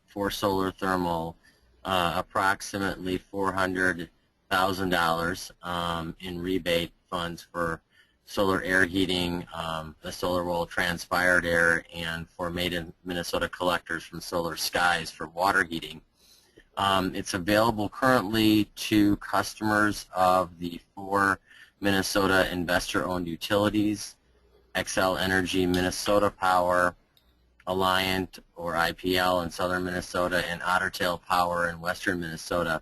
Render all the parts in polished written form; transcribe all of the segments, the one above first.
for solar thermal, approximately $400,000 in rebate funds for solar air heating, the solar roll transpired air, and for Maiden, Minnesota collectors from Solar Skies for water heating. It's available currently to customers of the 4 Minnesota investor-owned utilities: Xcel Energy, Minnesota Power, Alliant or IPL in southern Minnesota, and Ottertail Power in western Minnesota.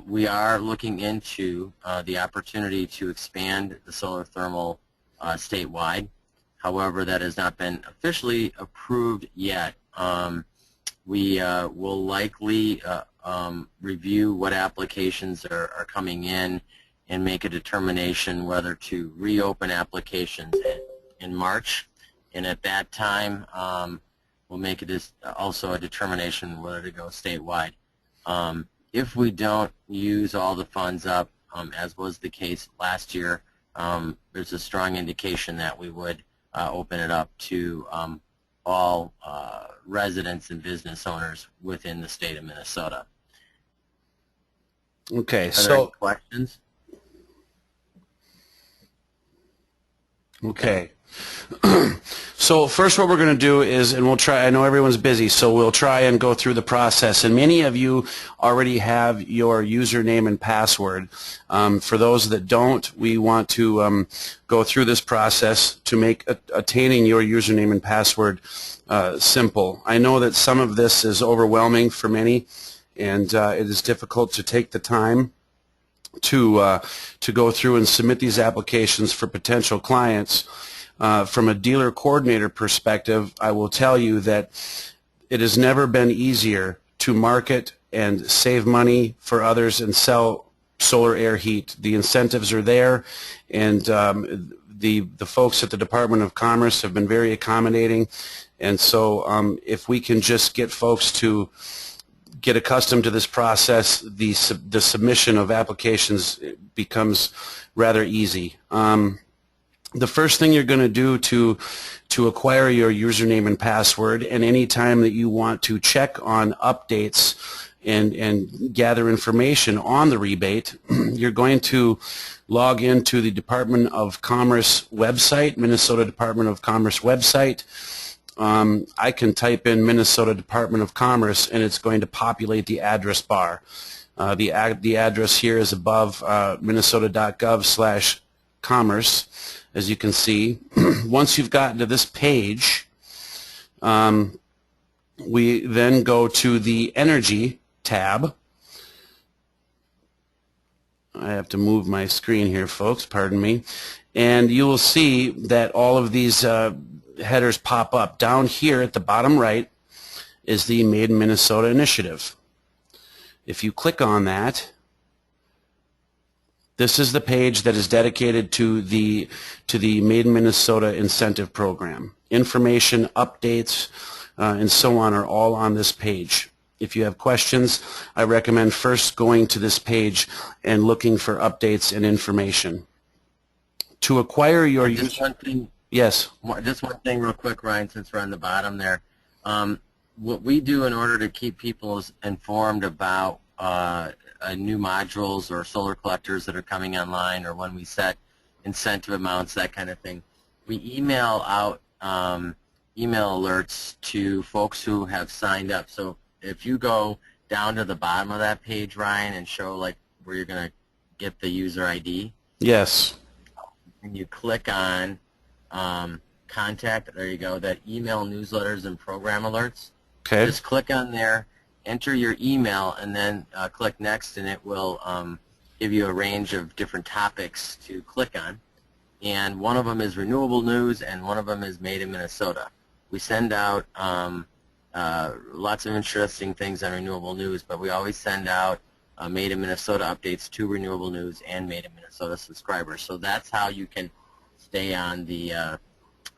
We are looking into the opportunity to expand the solar thermal statewide. However, that has not been officially approved yet. We will likely review what applications are coming in and make a determination whether to reopen applications in March. And at that time, we'll make also a determination whether to go statewide. If we don't use all the funds up, as was the case last year, there's a strong indication that we would open it up to all residents and business owners within the state of Minnesota. Okay, so there any questions? Okay. So first what we're going to do is, and we'll try, I know everyone's busy, so we'll try and go through the process. And many of you already have your username and password. For those that don't, we want to go through this process to make attaining your username and password simple. I know that some of this is overwhelming for many, and it is difficult to take the time to go through and submit these applications for potential clients. From a dealer coordinator perspective, I will tell you that it has never been easier to market and save money for others and sell solar air heat. The incentives are there, and the folks at the Department of Commerce have been very accommodating. And so if we can just get folks to get accustomed to this process, the submission of applications becomes rather easy. The first thing you're going to do to acquire your username and password, and any time that you want to check on updates and gather information on the rebate, you're going to log into the Department of Commerce website, Minnesota Department of Commerce website. I can type in Minnesota Department of Commerce, and it's going to populate the address bar. The address here is above minnesota.gov/commerce. As you can see, once you've gotten to this page, we then go to the Energy tab. I have to move my screen here, folks, pardon me. And you will see that all of these headers pop up. Down here at the bottom right is the Maiden, Minnesota initiative. If you click on that, this is the page that is dedicated to the Maiden, Minnesota incentive program. Information, updates, and so on are all on this page. If you have questions, I recommend first going to this page and looking for updates and information. To acquire your Just one thing. Yes. Just one thing real quick, Ryan, since we're on the bottom there. What we do in order to keep people informed about new modules or solar collectors that are coming online, or when we set incentive amounts, that kind of thing, we email out email alerts to folks who have signed up. So if you go down to the bottom of that page, Ryan, and show like where you're going to get the user ID. Yes. And you click on contact, there you go, that email newsletters and program alerts. Okay. Just click on there, enter your email, and then click next, and it will give you a range of different topics to click on. And one of them is Renewable News, and one of them is Made in Minnesota. We send out lots of interesting things on Renewable News, but we always send out Made in Minnesota updates to Renewable News and Made in Minnesota subscribers. So that's how you can stay on the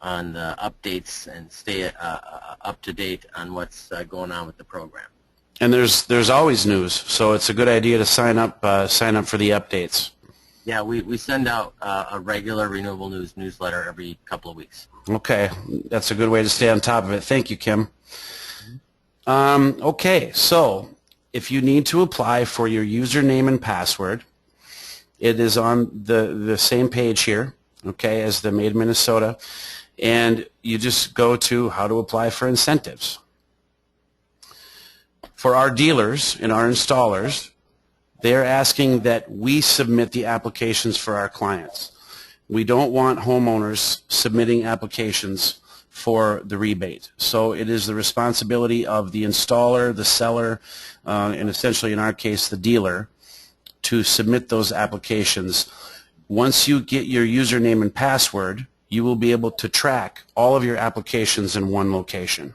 updates and stay up to date on what's going on with the program. And there's always news, so it's a good idea to sign up for the updates. Yeah, we send out a regular Renewable News newsletter every couple of weeks. Okay, that's a good way to stay on top of it. Thank you, Kim. Okay, so if you need to apply for your username and password, it is on the same page here, okay, as the Maiden, Minnesota, and you just go to how to apply for incentives. For our dealers and our installers, they're asking that we submit the applications for our clients. We don't want homeowners submitting applications for the rebate. So it is the responsibility of the installer, the seller, and essentially in our case the dealer, to submit those applications. Once you get your username and password, you will be able to track all of your applications in one location.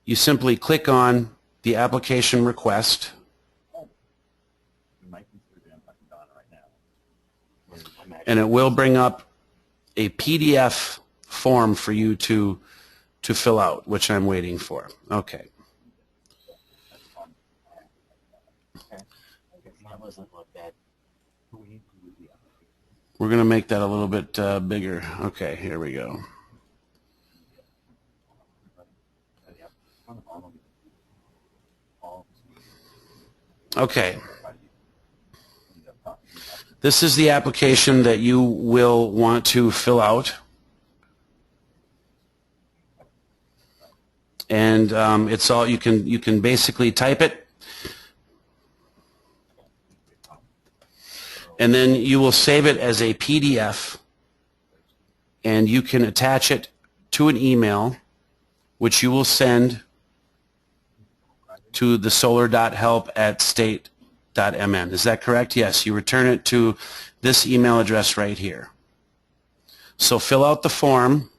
You simply click on the application request, and it will bring up a PDF form for you to fill out, which I'm waiting for. Okay. We're going to make that a little bit bigger. Okay, here we go. Okay. This is the application that you will want to fill out. And it's all you can basically type it, and then you will save it as a PDF, and you can attach it to an email which you will send to the solar.help@state.mn. Is that correct? Yes, you return it to this email address right here. So fill out the form,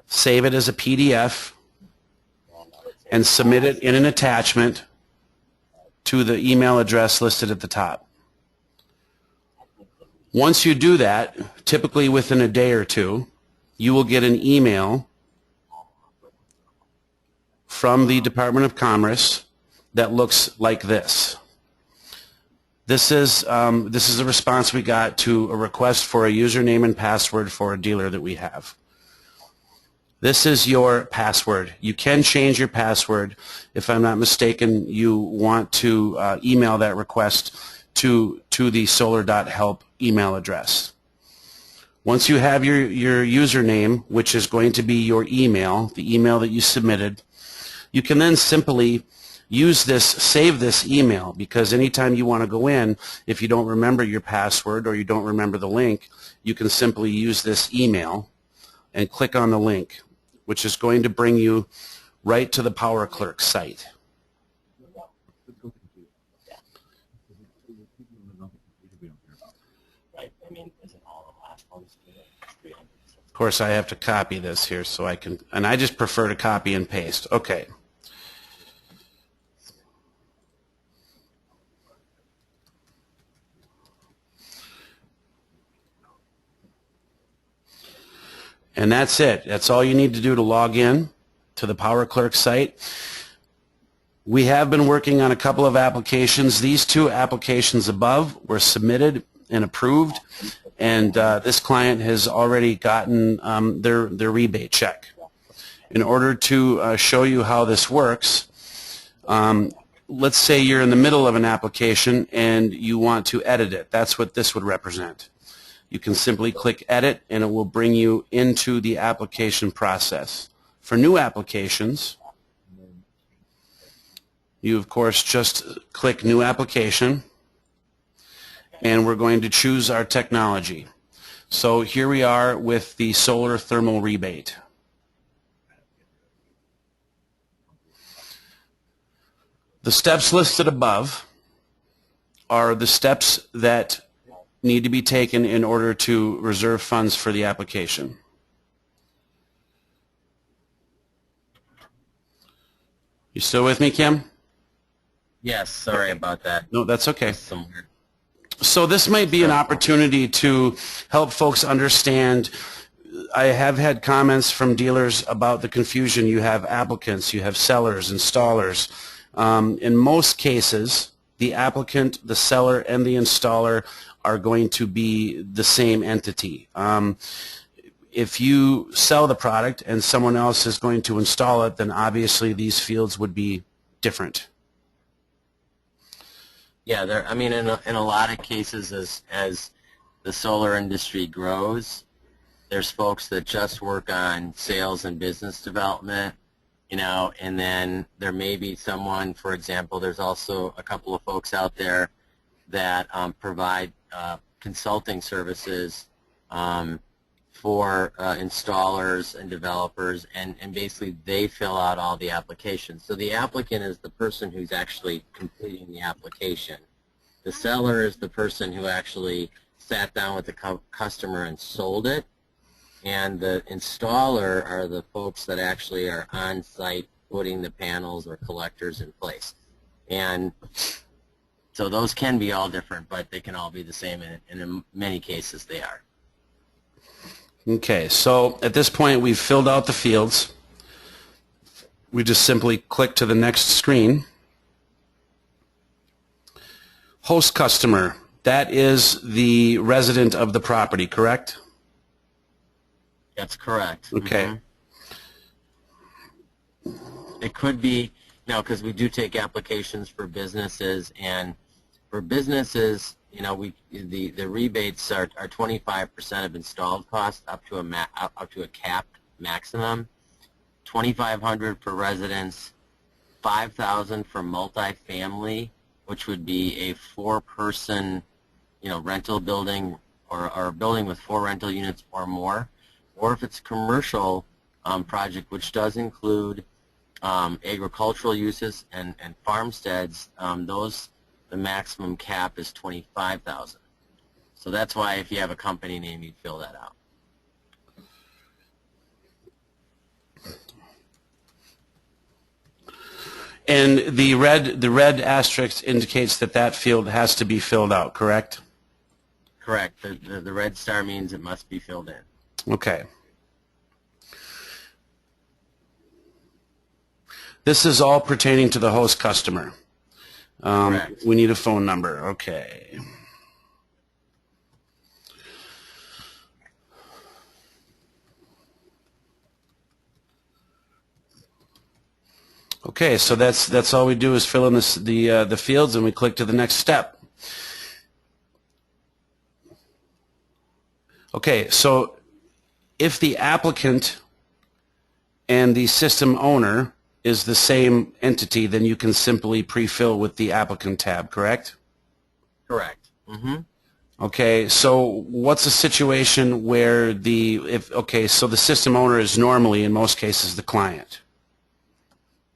save it as a PDF, and submit it in an attachment to the email address listed at the top. Once you do that, typically within a day or two, you will get an email from the Department of Commerce that looks like this. This is a response we got to a request for a username and password for a dealer that we have. This is your password. You can change your password. If I'm not mistaken, you want to email that request to the solar.help email address. Once you have your username, which is going to be your email, the email that you submitted, you can then simply use this, save this email, because anytime you want to go in, if you don't remember your password or you don't remember the link, you can simply use this email and click on the link, which is going to bring you right to the Power Clerk site. Of course, I have to copy this here so I can, and I just prefer to copy and paste. Okay. And that's it. That's all you need to do to log in to the Power Clerk site. We have been working on a couple of applications. These two applications above were submitted and approved, and this client has already gotten their rebate check. In order to show you how this works, let's say you're in the middle of an application and you want to edit it. That's what this would represent. You can simply click Edit, and it will bring you into the application process. For new applications, you, of course, just click New Application, and we're going to choose our technology. So here we are with the Solar Thermal Rebate. The steps listed above are the steps that need to be taken in order to reserve funds for the application. You still with me, Kim? Yes, sorry about that. No, that's okay. So this might be an opportunity to help folks understand. I have had comments from dealers about the confusion. You have applicants, you have sellers, installers. In most cases, the applicant, the seller, and the installer are going to be the same entity. if you sell the product and someone else is going to install it, then obviously these fields would be different. Yeah, I mean, in a lot of cases, as the solar industry grows, there's folks that just work on sales and business development, you know, and then there may be someone, for example, there's also a couple of folks out there that provide consulting services for installers and developers, and basically they fill out all the applications. So the applicant is the person who's actually completing the application. The seller is the person who actually sat down with the customer and sold it, and the installer are the folks that actually are on site putting the panels or collectors in place. And so those can be all different, but they can all be the same, and in many cases they are. Okay, so at this point we've filled out the fields. We just simply click to the next screen. Host customer, that is the resident of the property, correct? That's correct. Okay. It could be, you know, because we do take applications for businesses, and for businesses, you know, the rebates are 25% of installed cost up to a capped maximum, $2,500 for residents, $5,000 for multifamily, which would be a 4-person, you know, rental building or a building with 4 rental units or more, or if it's a commercial project, which does include agricultural uses and farmsteads, the maximum cap is $25,000. So that's why if you have a company name, you'd fill that out. And the red asterisk indicates that field has to be filled out, correct? Correct. The red star means it must be filled in. Okay. This is all pertaining to the host customer. Correct. We need a phone number. Okay. Okay, so that's all we do is fill in the fields, and we click to the next step. Okay, so if the applicant and the system owner is the same entity, then you can simply pre-fill with the applicant tab, correct? Correct. Mm-hmm. Okay, so what's a situation where so the system owner is normally, in most cases, the client?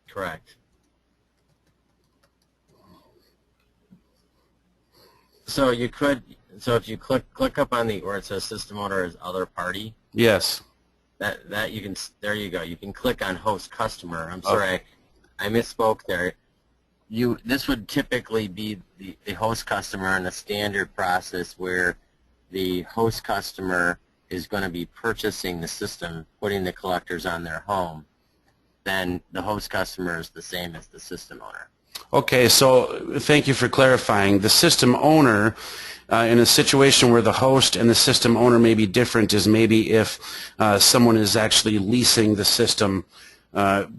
Correct. So if you click up on where it says system owner as other party. Yes. That you can, there you go. You can click on host customer. I'm sorry, I misspoke there. This would typically be the host customer in a standard process where the host customer is going to be purchasing the system, putting the collectors on their home. Then the host customer is the same as the system owner. Okay, so thank you for clarifying. The system owner, in a situation where the host and the system owner may be different, is maybe if someone is actually leasing the system.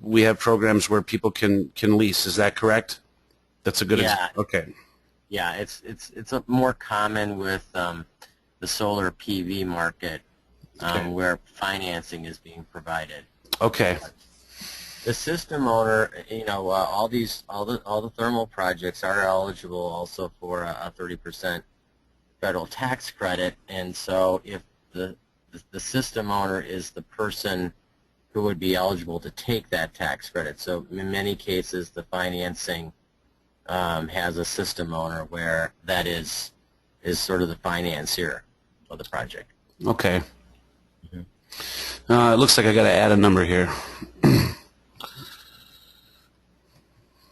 We have programs where people can lease. Is that correct? That's a good okay. Yeah, it's more common with the solar PV market, where financing is being provided. Okay. The system owner, you know, all the thermal projects are eligible also for a 30% federal tax credit, and so if the system owner is the person who would be eligible to take that tax credit. So in many cases, the financing has a system owner where that is sort of the financier of the project. Okay. Mm-hmm. It looks like I got to add a number here.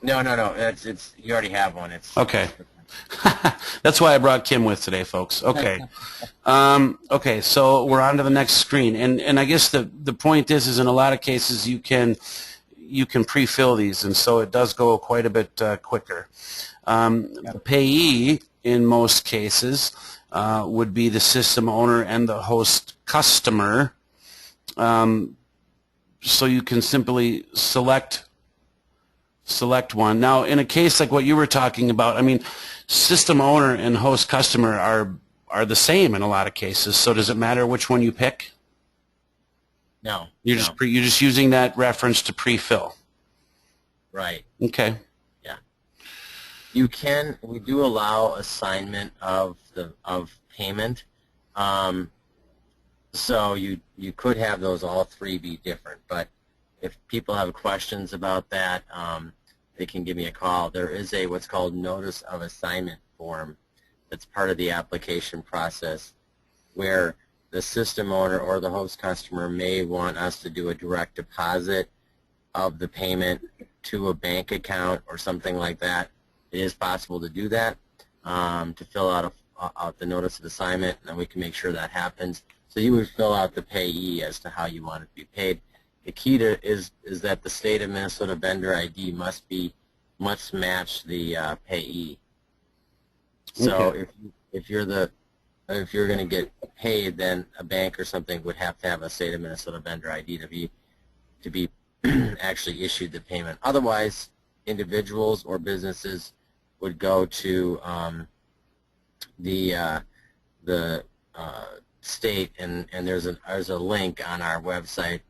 No. It's you already have one. It's okay. That's why I brought Kim with today, folks. Okay. Okay, so we're on to the next screen, and I guess the point is in a lot of cases you can pre-fill these, and so it does go quite a bit quicker. The payee in most cases would be the system owner and the host customer. So you can simply select one. Now, in a case like what you were talking about, I mean, system owner and host customer are the same in a lot of cases. So does it matter which one you pick? No. You're just using that reference to pre-fill. Right. Okay. Yeah. We do allow assignment of payment. So you could have those all three be different, but if people have questions about that, they can give me a call. There is what's called notice of assignment form that's part of the application process, where the system owner or the host customer may want us to do a direct deposit of the payment to a bank account or something like that. It is possible to do that, to fill out the notice of assignment, and then we can make sure that happens. So you would fill out the payee as to how you want it to be paid. The key is that the state of Minnesota vendor ID must match the payee. So Okay. if you're going to get paid, then a bank or something would have to have a state of Minnesota vendor ID to be actually issued the payment. Otherwise, individuals or businesses would go to the state, and there's a link on our website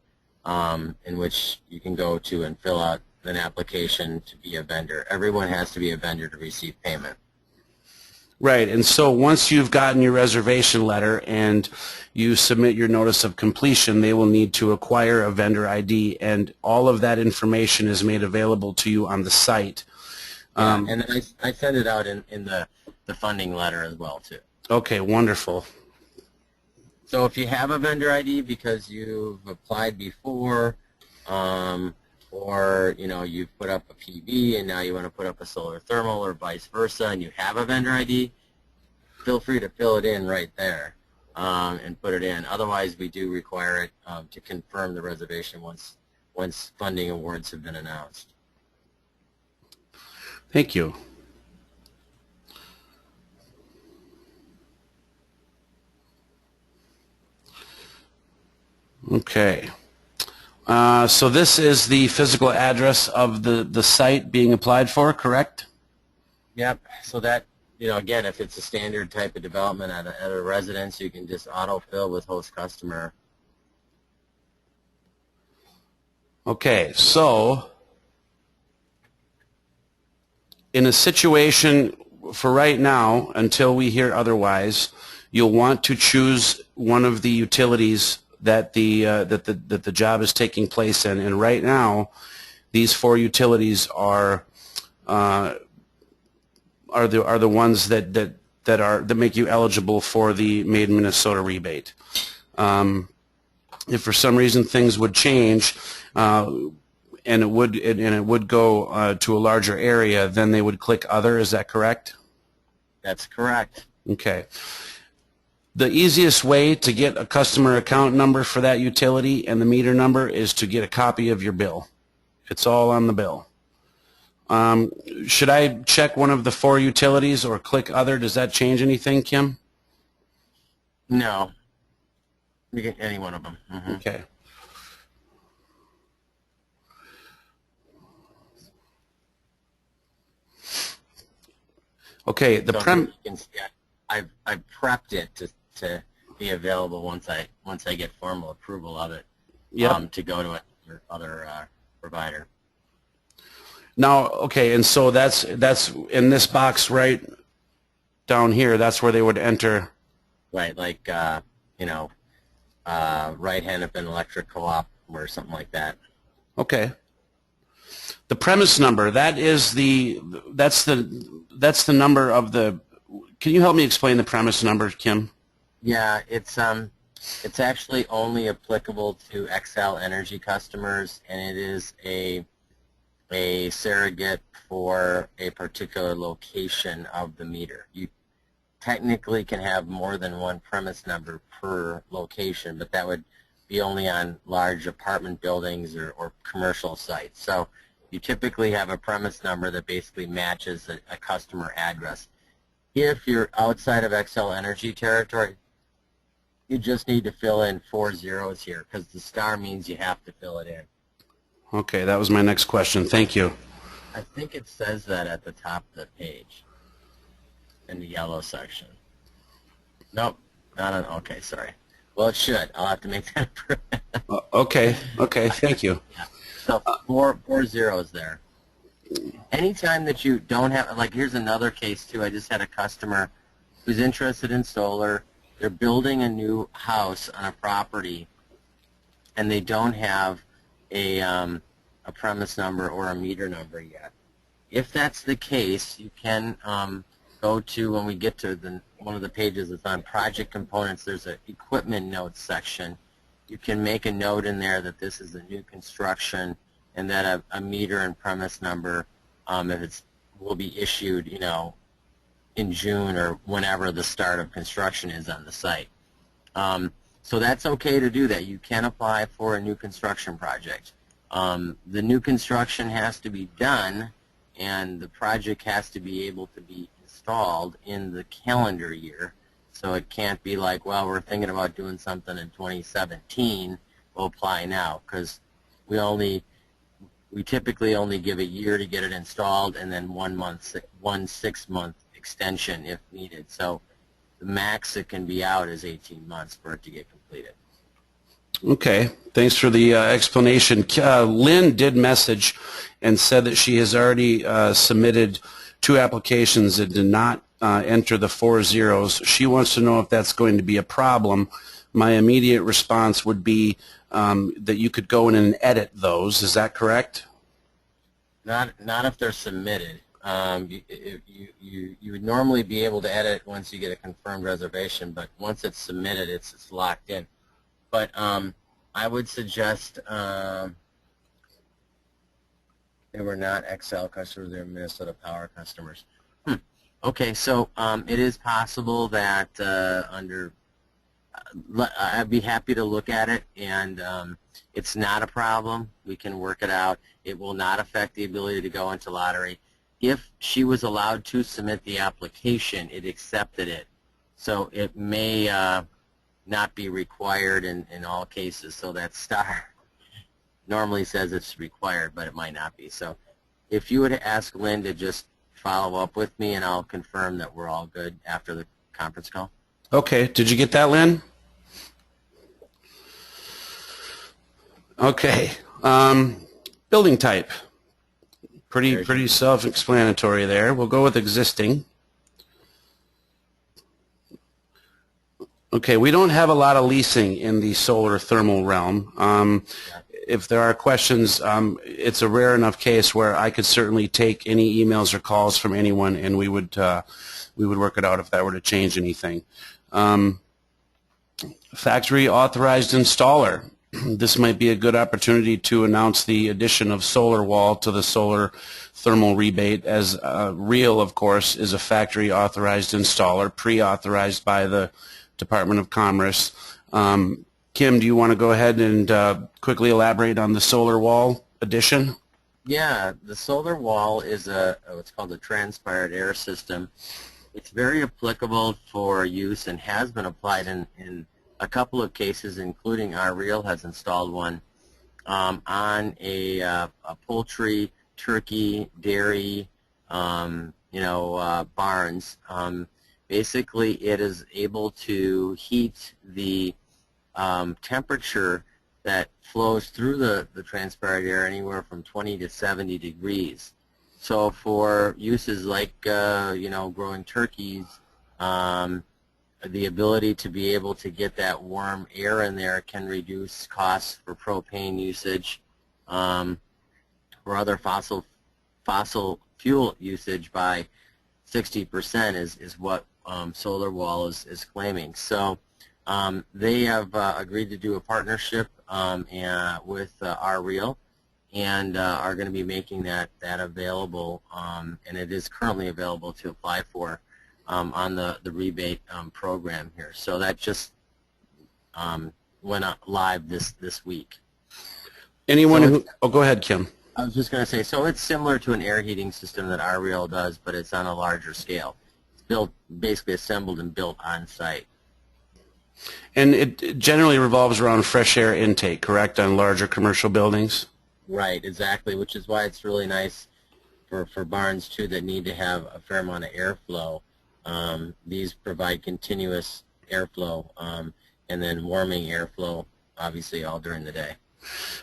in which you can go to and fill out an application to be a vendor. Everyone has to be a vendor to receive payment. Right, and so once you've gotten your reservation letter and you submit your notice of completion, they will need to acquire a vendor ID, and all of that information is made available to you on the site. And then I send it out in the funding letter as well, too. Okay, wonderful. So if you have a vendor ID because you've applied before, or you've put up a PV and now you want to put up a solar thermal or vice versa, and you have a vendor ID, feel free to fill it in right there and put it in. Otherwise, we do require it to confirm the reservation once funding awards have been announced. Thank you. Okay. So this is the physical address of the site being applied for, correct? Yep. So that, again, if it's a standard type of development at a residence, you can just autofill with host customer. Okay. So in a situation for right now, until we hear otherwise, you'll want to choose one of the utilities that the job is taking place in, and right now, these four utilities are the ones that make you eligible for the Maiden, Minnesota rebate. If for some reason things would change, and it would go to a larger area, then they would click other. Is that correct? That's correct. Okay. The easiest way to get a customer account number for that utility and the meter number is to get a copy of your bill. It's all on the bill. Should I check one of the four utilities or click other? Does that change anything, Kim? No. You get any one of them. Mm-hmm. Okay. Okay. I've prepped it to be available once I get formal approval of it. Yep. To go to another provider. Now, okay, and so that's in this box right down here. That's where they would enter. Right, like Right Hennepin Electric Co-op or something like that. Okay. The premise number, that's the number of the. Can you help me explain the premise number, Kim? Yeah, it's actually only applicable to Xcel Energy customers, and it is a surrogate for a particular location of the meter. You technically can have more than one premise number per location, but that would be only on large apartment buildings or commercial sites. So you typically have a premise number that basically matches a customer address. If you're outside of Xcel Energy territory, You just need to fill in 4 zeros here because the star means you have to fill it in. Okay, that was my next question. Thank you. I think it says that at the top of the page in the yellow section. Nope, not on, okay, sorry. Well, it should. I'll have to make that improvement. Okay, thank you. Yeah. So four zeros there. Anytime that you don't have, like here's another case too. I just had a customer who's interested in solar. They're building a new house on a property, and they don't have a premise number or a meter number yet. If that's the case, you can go to, when we get to one of the pages that's on project components, there's an equipment notes section. You can make a note in there that this is a new construction and that a meter and premise number, if it's, will be issued, you know, in June or whenever the start of construction is on the site. So that's okay to do that. You can apply for a new construction project. The new construction has to be done, and the project has to be able to be installed in the calendar year. So it can't be like, well, we're thinking about doing something in 2017, we'll apply now, because we typically only give a year to get it installed, and then 1 6-month extension if needed. So the max it can be out is 18 months for it to get completed. Okay, thanks for the explanation. Lynn did message and said that she has already submitted 2 applications that did not enter the 4 zeros. She wants to know if that's going to be a problem. My immediate response would be that you could go in and edit those. Is that correct? Not if they're submitted. You would normally be able to edit once you get a confirmed reservation, but once it's submitted, it's locked in. But I would suggest they were not XL customers, they were Minnesota Power customers. Okay, so it is possible that I'd be happy to look at it, and it's not a problem. We can work it out. It will not affect the ability to go into lottery. If she was allowed to submit the application, it accepted it. So it may not be required in all cases. So that star normally says it's required, but it might not be. So if you would ask Lynn to just follow up with me, and I'll confirm that we're all good after the conference call. Okay, did you get that, Lynn? Okay, building type. Pretty self-explanatory there. We'll go with existing. Okay, we don't have a lot of leasing in the solar thermal realm. If there are questions, it's a rare enough case where I could certainly take any emails or calls from anyone, and we would work it out if that were to change anything. Factory authorized installer. This might be a good opportunity to announce the addition of Solar Wall to the Solar Thermal Rebate, as REAL, of course, is a factory authorized installer, pre-authorized by the Department of Commerce. Kim, do you want to go ahead and quickly elaborate on the Solar Wall addition? Yeah, the Solar Wall is what's called a transpired air system. It's very applicable for use and has been applied in a couple of cases, including our REAL has installed one on a poultry, turkey, dairy, barns. Basically, it is able to heat the temperature that flows through the transpired air anywhere from 20 to 70 degrees. So for uses like growing turkeys, the ability to be able to get that warm air in there can reduce costs for propane usage or other fossil fuel usage by 60% is what Solar Wall is claiming. So they have agreed to do a partnership with our REAL, and are going to be making that available, and it is currently available to apply for on the rebate program here. So that just went live this week. Anyone who, go ahead, Kim. I was just going to say, so it's similar to an air heating system that our REAL does, but it's on a larger scale. It's built, basically assembled and built on site. And it generally revolves around fresh air intake, correct, on larger commercial buildings? Right, exactly, which is why it's really nice for barns, too, that need to have a fair amount of airflow. These provide continuous airflow and then warming airflow, obviously, all during the day.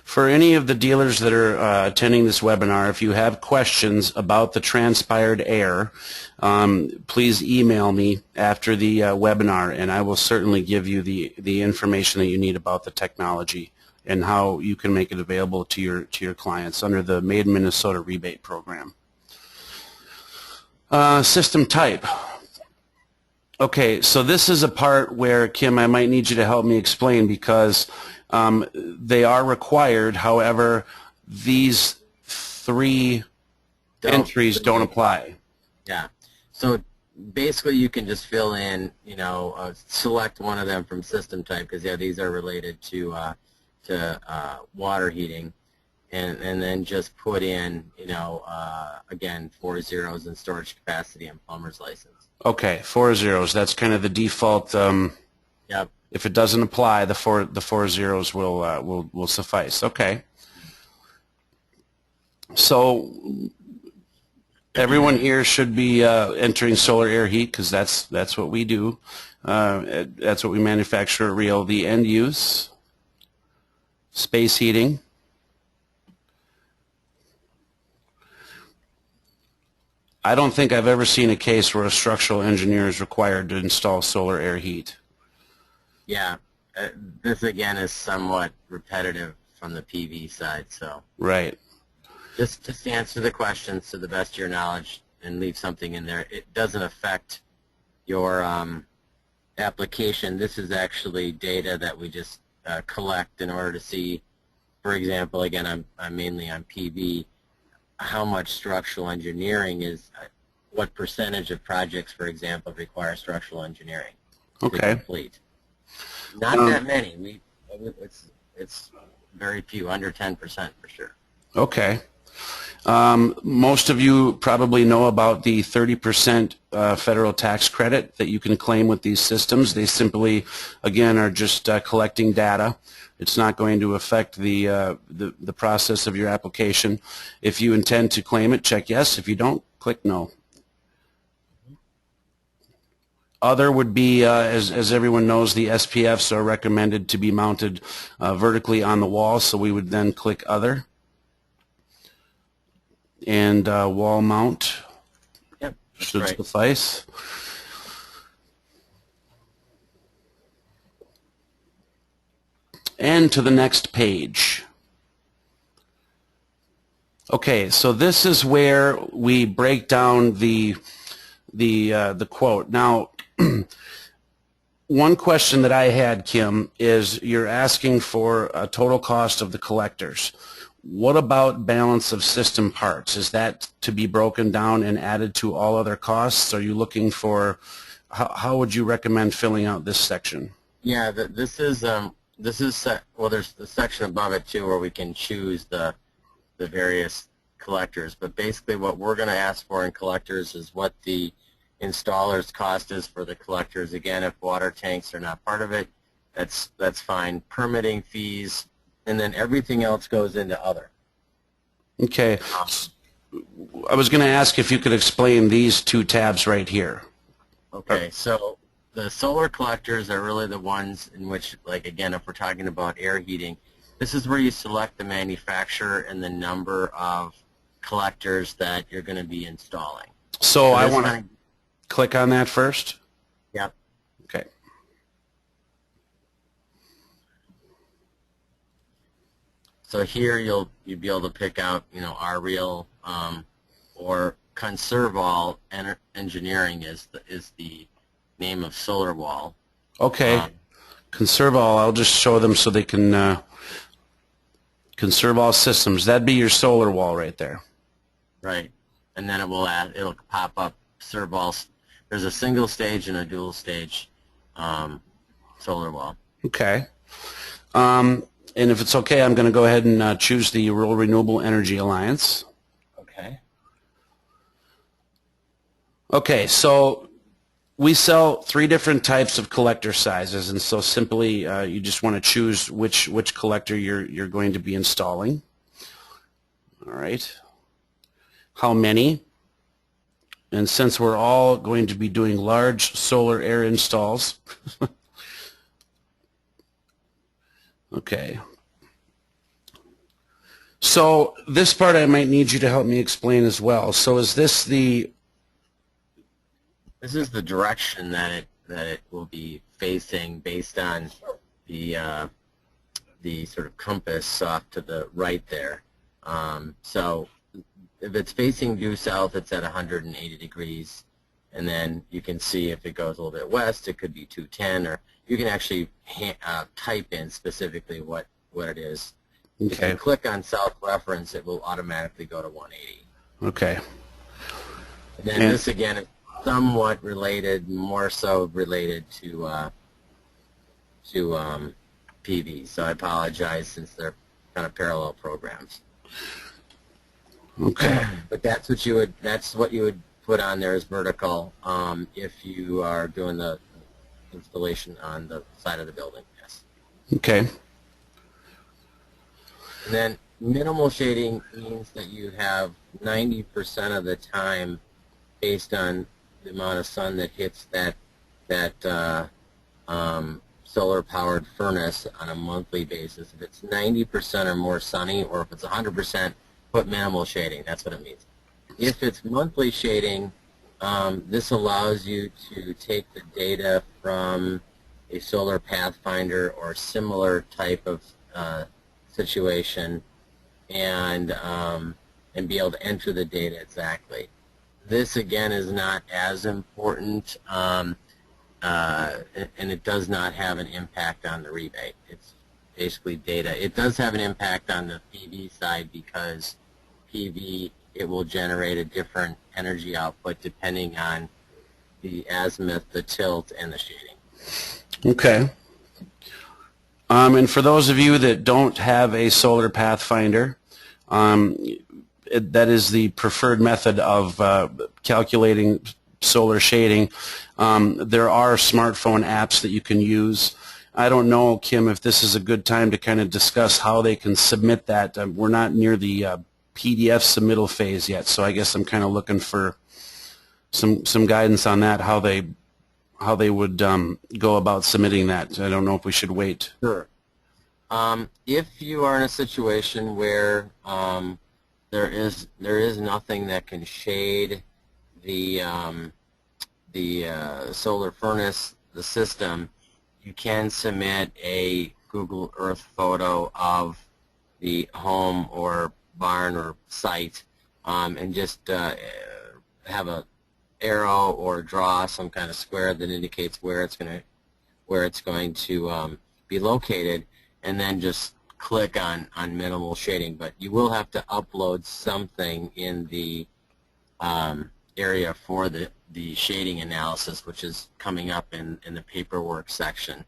For any of the dealers that are attending this webinar, if you have questions about the transpired air, please email me after the webinar, and I will certainly give you the information that you need about the technology and how you can make it available to your clients under the Maiden, Minnesota rebate program. System type. Okay, so this is a part where, Kim, I might need you to help me explain because they are required. However, these three entries don't apply. Yeah. So basically, you can just fill in, select one of them from system type because these are related to water heating, and then just put in, again, 4 zeros in storage capacity and plumber's license. Okay, 4 zeros. That's kind of the default. Yep. If it doesn't apply, the four zeros will suffice. Okay. So everyone here should be entering solar air heat because that's what we do. That's what we manufacture at Real. The end use, space heating. I don't think I've ever seen a case where a structural engineer is required to install solar air heat. Yeah, this again is somewhat repetitive from the PV side, so. Right. Just to answer the questions to the best of your knowledge and leave something in there. It doesn't affect your application. This is actually data that we just collect in order to see, for example, again, I'm mainly on PV, how much structural engineering is, what percentage of projects, for example, require structural engineering to complete. Not that many. It's very few, under 10% for sure. Okay. Most of you probably know about the 30% federal tax credit that you can claim with these systems. They simply, again, are just collecting data. It's not going to affect the process of your application. If you intend to claim it, check yes. If you don't, click no. Other would be, as everyone knows, the SPFs are recommended to be mounted vertically on the wall, so we would then click Other. And wall mount should suffice. And to the next page. Okay, so this is where we break down the quote. Now, one question that I had, Kim, is you're asking for a total cost of the collectors. What about balance of system parts? Is that to be broken down and added to all other costs? Are you looking for, how would you recommend filling out this section? Yeah, this is well, there's the section above it too where we can choose the various collectors, but basically what we're going to ask for in collectors is what the installer's cost is for the collectors. Again, if water tanks are not part of it, that's fine. Permitting fees, and then everything else goes into other. Okay. I was going to ask if you could explain these two tabs right here. Okay, so the solar collectors are really the ones in which, like, again, if we're talking about air heating, this is where you select the manufacturer and the number of collectors that you're going to be installing. So I want to click on that first? Yep. Okay. So here you'll be able to pick out, our real or Conserval Engineering is the name of Solar Wall. Okay. Conserval, I'll just show them so they can Conserval Systems. That'd be your solar wall right there. Right. And then it'll pop up Serval. There's a single stage and a dual stage solar wall. Okay. And if it's okay, I'm going to go ahead and choose the Rural Renewable Energy Alliance. Okay. Okay, so We sell 3 different types of collector sizes, and so simply you just want to choose which collector you're going to be installing. All right. How many? And since we're all going to be doing large solar air installs, okay. So this part I might need you to help me explain as well. So is this the... This is the direction that it will be facing based on the sort of compass off to the right there. So if it's facing due south, it's at 180 degrees, and then you can see if it goes a little bit west, it could be 210, or you can actually type in specifically what it is. Okay. If you click on South Reference, it will automatically go to 180. Okay. And then this again is somewhat related, more so related to PV. So I apologize since they're kind of parallel programs. Okay. But that's what you would put on there as vertical if you are doing the installation on the side of the building. Yes. Okay. And then minimal shading means that you have 90% of the time, based on the amount of sun that hits that solar-powered furnace on a monthly basis. If it's 90% or more sunny, or if it's 100%, put minimal shading. That's what it means. If it's monthly shading, this allows you to take the data from a solar pathfinder or similar type of situation and be able to enter the data exactly. This again is not as important, and it does not have an impact on the rebate. It's basically data. It does have an impact on the PV side because PV, it will generate a different energy output depending on the azimuth, the tilt, and the shading. Okay. And for those of you that don't have a solar pathfinder, that is the preferred method of calculating solar shading. There are smartphone apps that you can use. I don't know, Kim, if this is a good time to kind of discuss how they can submit that. We're not near the PDF submittal phase yet, so I guess I'm kind of looking for some guidance on that, how they would go about submitting that. I don't know if we should wait. Sure. If you are in a situation where there is nothing that can shade the solar furnace, the system, you can submit a Google Earth photo of the home or barn or site, and just have a arrow or draw some kind of square that indicates where it's going to be located, and then just click on minimal shading. But you will have to upload something in the area for the shading analysis, which is coming up in the paperwork section.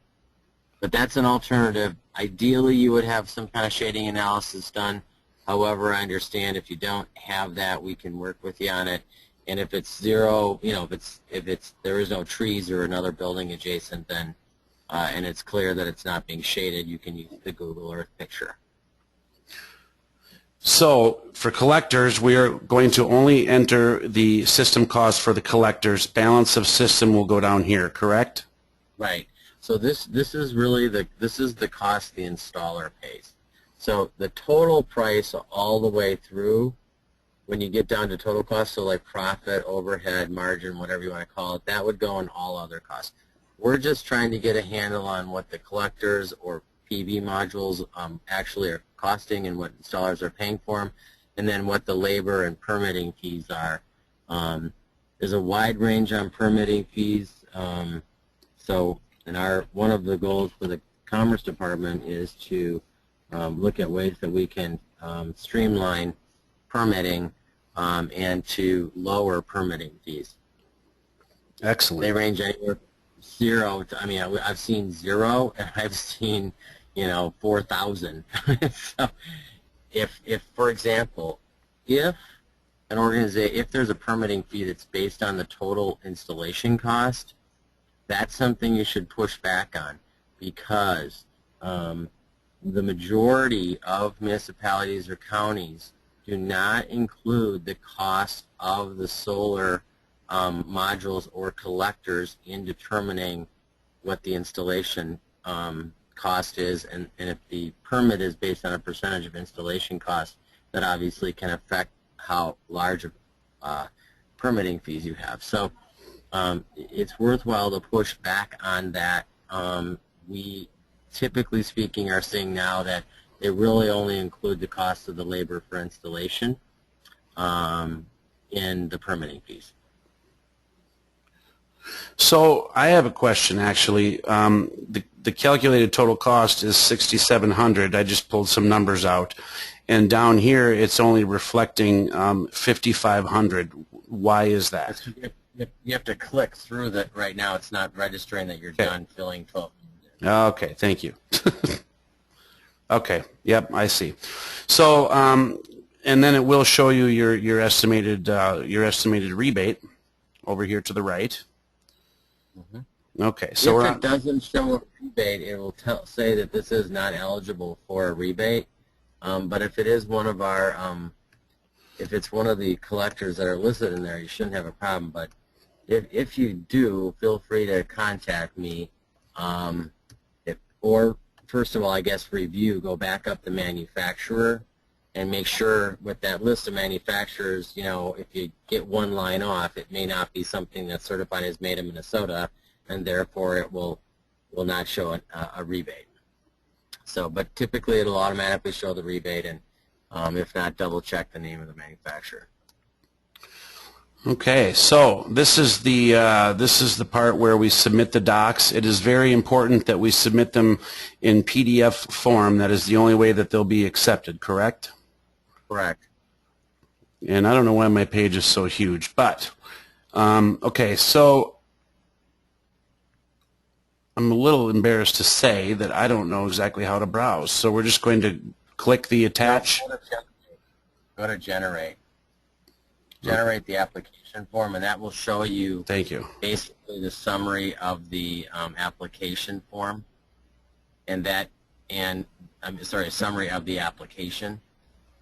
But that's an alternative. Ideally, you would have some kind of shading analysis done. However, I understand if you don't have that, we can work with you on it. And if it's zero, if there is no trees or another building adjacent, then and it's clear that it's not being shaded, you can use the Google Earth picture. So for collectors, we are going to only enter the system cost for the collectors. Balance of system will go down here, correct? Right. So this is really the cost the installer pays. So the total price all the way through, when you get down to total cost, so like profit, overhead, margin, whatever you want to call it, that would go in all other costs. We're just trying to get a handle on what the collectors or PV modules actually are costing and what installers are paying for them, and then what the labor and permitting fees are. There's a wide range on permitting fees. So one of the goals for the Commerce Department is to look at ways that we can streamline permitting and to lower permitting fees. Excellent. They range anywhere from 0 to, I mean, I've seen 0 and I've seen 4,000. So if for example, if an organization, if there's a permitting fee that's based on the total installation cost, that's something you should push back on, because the majority of municipalities or counties do not include the cost of the solar modules or collectors in determining what the installation cost is, and if the permit is based on a percentage of installation cost, that obviously can affect how large of permitting fees you have. So it's worthwhile to push back on that. We, typically speaking, are seeing now that they really only include the cost of the labor for installation in the permitting fees. So I have a question, actually. The calculated total cost is $6,700. I just pulled some numbers out, and down here it's only reflecting $5,500. Why is that? You have to click through that. Right now it's not registering that you're done filling 12. Okay, thank you. Okay, yep, I see. So, and then it will show you your estimated rebate over here to the right. Mm-hmm. Okay, so if it doesn't show a rebate, it will say that this is not eligible for a rebate. But if it is one of our, if it's one of the collectors that are listed in there, you shouldn't have a problem. But if you do, feel free to contact me. Or first of all, I guess go back up the manufacturer and make sure with that list of manufacturers, you know, if you get one line off, it may not be something that's certified as made in Minnesota, and therefore it will not show a rebate. So, but typically it'll automatically show the rebate, and if not, double check the name of the manufacturer. Okay, so this is the part where we submit the docs. It is very important that we submit them in PDF form. That is the only way that they'll be accepted, correct? Correct. And I don't know why my page is so huge, but okay, so I'm a little embarrassed to say that I don't know exactly how to browse. So we're just going to click the attach. Go to generate. Generate the application form, and that will show you. Thank you. Basically the summary of the application form, a summary of the application,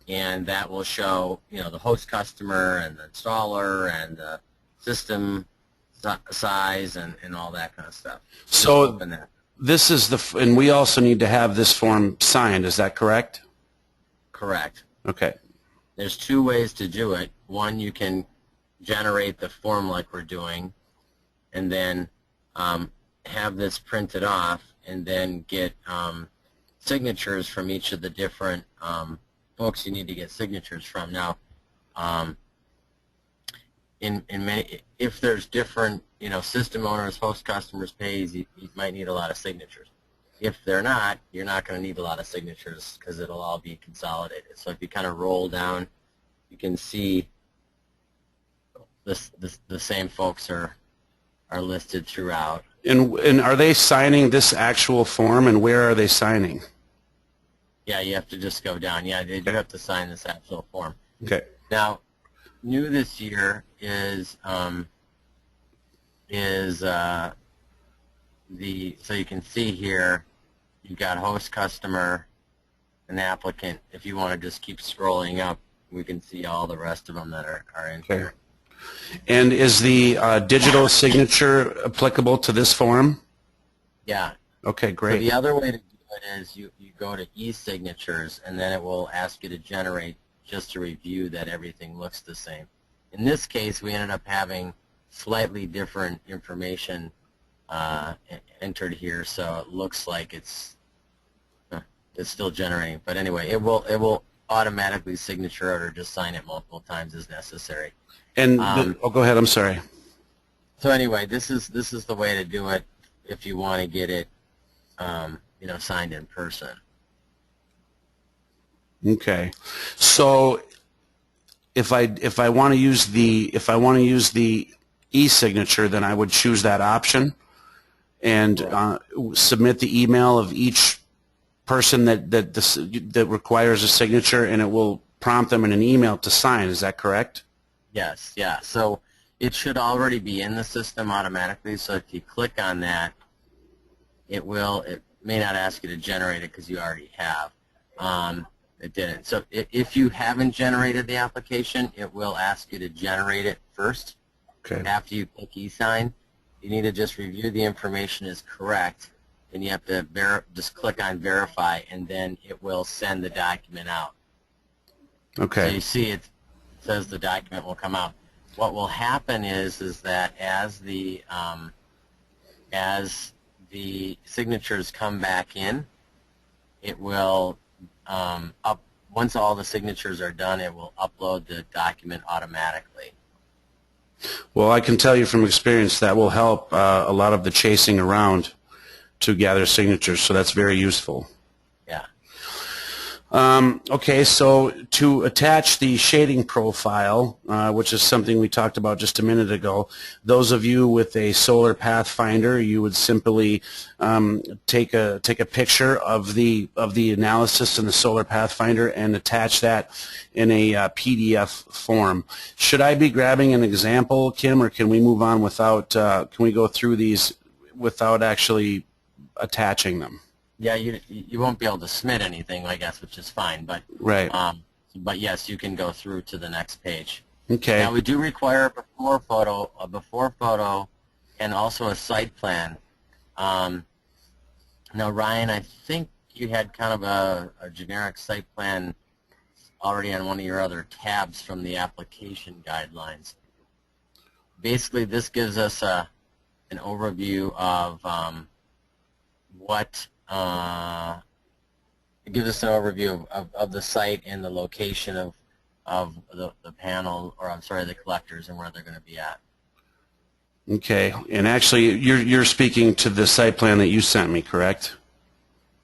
and that will show, you know, the host customer and the installer and the system size and all that kind of stuff. So this is and we also need to have this form signed. Is that correct? Correct. Okay. There's two ways to do it. One, you can generate the form like we're doing, and then have this printed off, and then get signatures from each of the different folks you need to get signatures from. Now, if there's different, you know, system owners, host customers, pays, you might need a lot of signatures. If they're not, you're not going to need a lot of signatures because it'll all be consolidated. So if you kind of roll down, you can see the same folks are listed throughout. And are they signing this actual form, and where are they signing? Yeah, you have to just go down. Yeah, they do have to sign this actual form. Okay. Now, new this year is so you can see here, you've got host customer and applicant. If you want to just keep scrolling up, we can see all the rest of them that are in here. And is the digital signature applicable to this form? Yeah. Okay, great. So the other way to do it is you go to e-signatures, and then it will ask you to generate just to review that everything looks the same. In this case, we ended up having slightly different information entered here, so it looks like it's still generating. But anyway, it will automatically signature it, or just sign it multiple times as necessary. And go ahead. I'm sorry. So anyway, this is the way to do it if you want to get it, you know, signed in person. Okay. So if I want to use the e-signature, then I would choose that option and submit the email of each person that requires a signature, and it will prompt them in an email to sign. Is that correct? Yes. Yeah. So It should already be in the system automatically, so if you click on that, it may not ask you to generate it because you already have. It didn't. So if you haven't generated the application, it will ask you to generate it first. Okay. After you click e-sign, you need to just review the information is correct, and you have to just click on verify, and then it will send the document out. Okay. So you see it says the document will come out. What will happen is that as the signatures come back in, it will once all the signatures are done, it will upload the document automatically. Well, I can tell you from experience that will help a lot of the chasing around to gather signatures, so that's very useful. Yeah. Okay, so to attach the shading profile, which is something we talked about just a minute ago, those of you with a Solar Pathfinder, you would simply take a picture of the analysis in the Solar Pathfinder and attach that in a PDF form. Should I be grabbing an example, Kim, or can we move on without? Can we go through these without actually attaching them? Yeah, you won't be able to submit anything, I guess, which is fine. But right. But yes, you can go through to the next page. Okay. Now we do require a before photo, and also a site plan. Now, Ryan, I think you had kind of a generic site plan already on one of your other tabs from the application guidelines. Basically, this gives us an overview of it gives us an overview of the site and the location of the panel, or I'm sorry, the collectors, and where they're going to be at. Okay, and actually you're speaking to the site plan that you sent me, correct?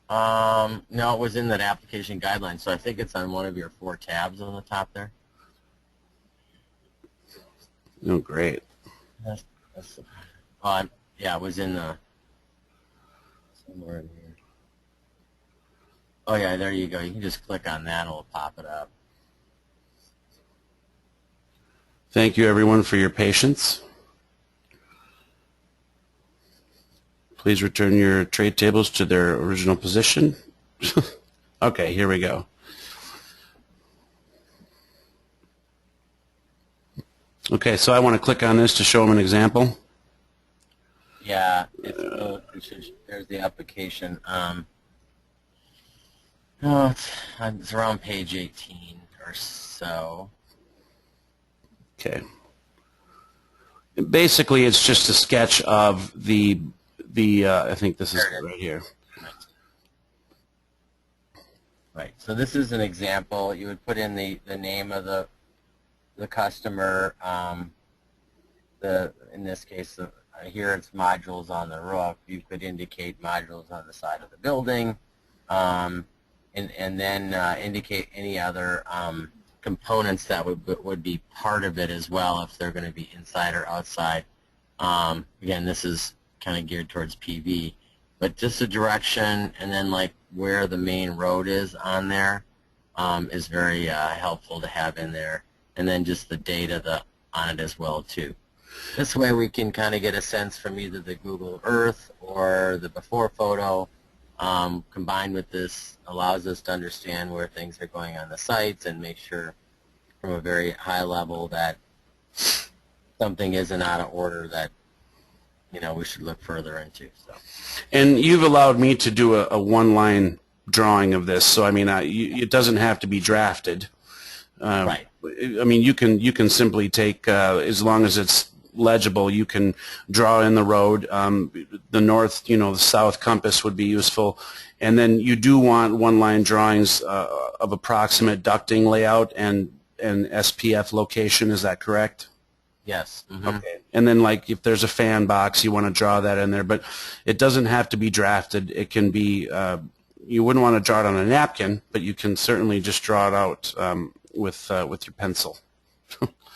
No, it was in that application guideline, so I think it's on one of your 4 tabs on the top there. Oh, great. Yeah, it was in the somewhere in here. Oh yeah, there you go. You can just click on that and it'll pop it up. Thank you, everyone, for your patience. Please return your trade tables to their original position. Okay, here we go. Okay, so I want to click on this to show them an example. Yeah, there's the application. Oh, it's around page 18 or so. Okay. Basically, it's just a sketch of the I think this is right here. Right. So this is an example. You would put in the name of the customer. In this case, here it's modules on the roof. You could indicate modules on the side of the building, and then indicate any other components that would be part of it as well, if they're going to be inside or outside. Again, this is kind of geared towards PV, but just a direction, and then like where the main road is on there is very helpful to have in there, and then just the data on it as well too. This way we can kind of get a sense from either the Google Earth or the before photo. Combined with this allows us to understand where things are going on the sites and make sure from a very high level that something isn't out of order that we should look further into. So. And you've allowed me to do a one-line drawing of this, so I mean, it doesn't have to be drafted. Right. I mean, you can simply take, as long as it's legible, you can draw in the road. The north, the south compass would be useful, and then you do want one-line drawings of approximate ducting layout and SPF location. Is that correct? Yes. Mm-hmm. Okay. And then, like, if there's a fan box, you want to draw that in there, but it doesn't have to be drafted. It can be, you wouldn't want to draw it on a napkin, but you can certainly just draw it out with your pencil.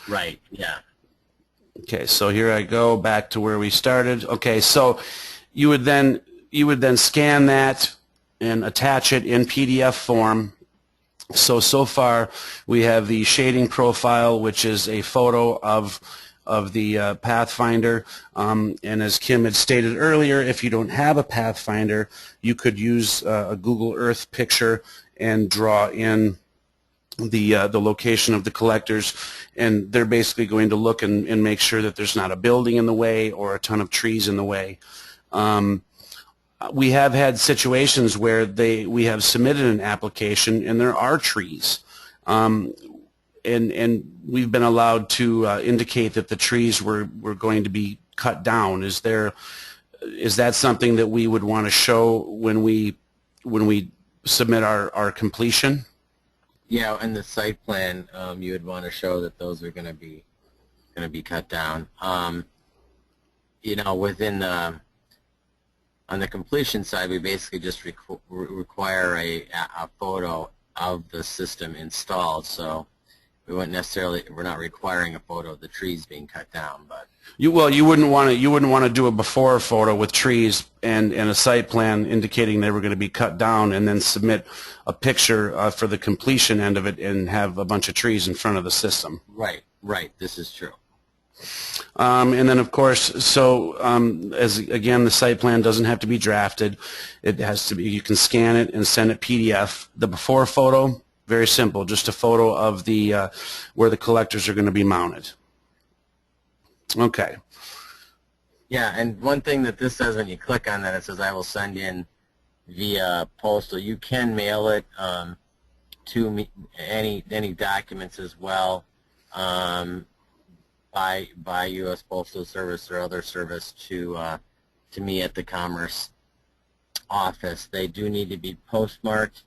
Right. Yeah. Okay. So here I go back to where we started. Okay. So you would then scan that and attach it in PDF form. So far we have the shading profile, which is a photo of of the Pathfinder. And as Kim had stated earlier, if you don't have a Pathfinder, you could use a Google Earth picture and draw in the location of the collectors, and they're basically going to look and make sure that there's not a building in the way or a ton of trees in the way. We have had situations where we have submitted an application and there are trees, and we've been allowed to indicate that the trees were going to be cut down. Is that something that we would want to show when we submit our completion? Yeah, in the site plan, you would want to show that those are going to be cut down. You know, on the completion side, we basically just require a photo of the system installed. So we're not requiring a photo of the trees being cut down. But you wouldn't want to do a before photo with trees and a site plan indicating they were going to be cut down, and then submit a picture for the completion end of it and have a bunch of trees in front of the system. Right. This is true. And then, of course, so as again, the site plan doesn't have to be drafted. It has to be. You can scan it and send it PDF. The before photo, very simple, just a photo of the where the collectors are going to be mounted. Okay. Yeah, and one thing that this says when you click on that, it says I will send in via postal. You can mail it to me, any documents as well. By U.S. Postal Service or other service to me at the Commerce office. They do need to be postmarked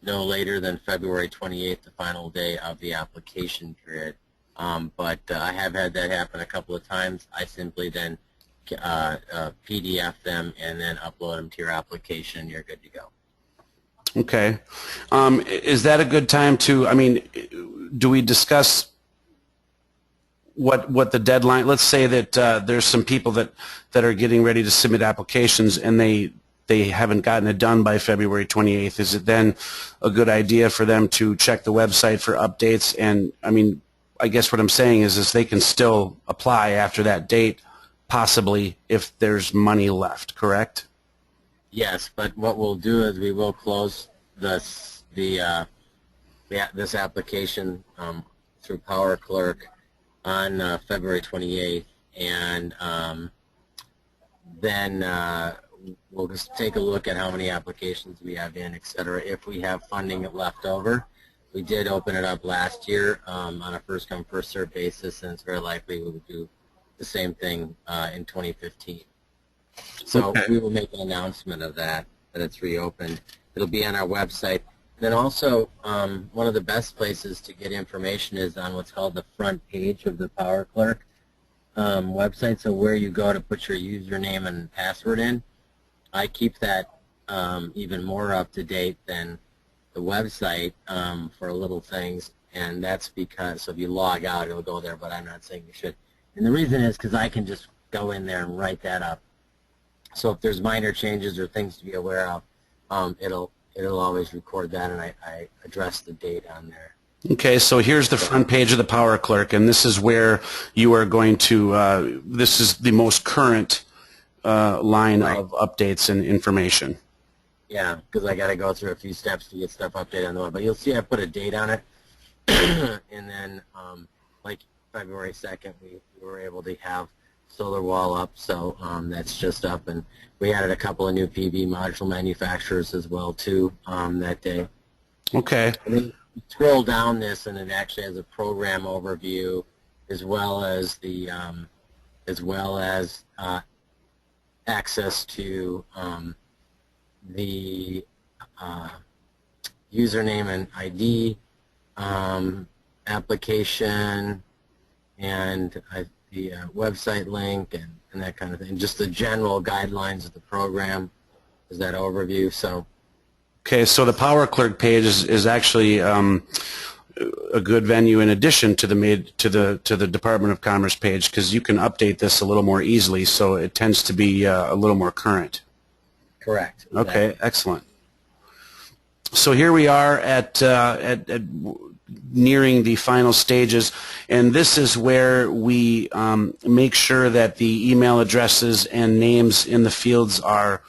no later than February 28th, the final day of the application period. But I have had that happen a couple of times. I simply then PDF them and then upload them to your application. You're good to go. Okay. Is that a good time to, I mean, do we discuss what the deadline, let's say that there's some people that are getting ready to submit applications and they haven't gotten it done by February 28th. Is it then a good idea for them to check the website for updates? And I mean, I guess what I'm saying is they can still apply after that date, possibly if there's money left, correct? Yes, but what we'll do is we will close this application through Power Clerk on February 28th, and then we'll just take a look at how many applications we have in, etc. If we have funding left over, we did open it up last year on a first-come, first-served basis, and it's very likely we will do the same thing in 2015. So okay. We will make an announcement of that it's reopened. It'll be on our website. Then also, one of the best places to get information is on what's called the front page of the Power Clerk website. So where you go to put your username and password in, I keep that even more up to date than the website for little things, and that's because, so if you log out, it'll go there, but I'm not saying you should. And the reason is because I can just go in there and write that up. So if there's minor changes or things to be aware of, it'll always record that, and I address the date on there. Okay, so here's the front page of the Power Clerk, and this is where you are going to, this is the most current line right. of updates and information. Yeah, because I got to go through a few steps to get stuff updated on the web. But you'll see I put a date on it, and then like February 2nd, we were able to have solar wall up, so that's just up, and we added a couple of new PV module manufacturers as well too that day. Okay. And then you scroll down this, and it actually has a program overview as well as the access to the username and ID application, and the website link and that kind of thing. Just the general guidelines of the program is that overview. So. Okay, so the Power Clerk page is actually a good venue in addition to the Department of Commerce page, because you can update this a little more easily, so it tends to be a little more current. Correct. Exactly. Okay, excellent. So here we are at nearing the final stages, and this is where we make sure that the email addresses and names in the fields are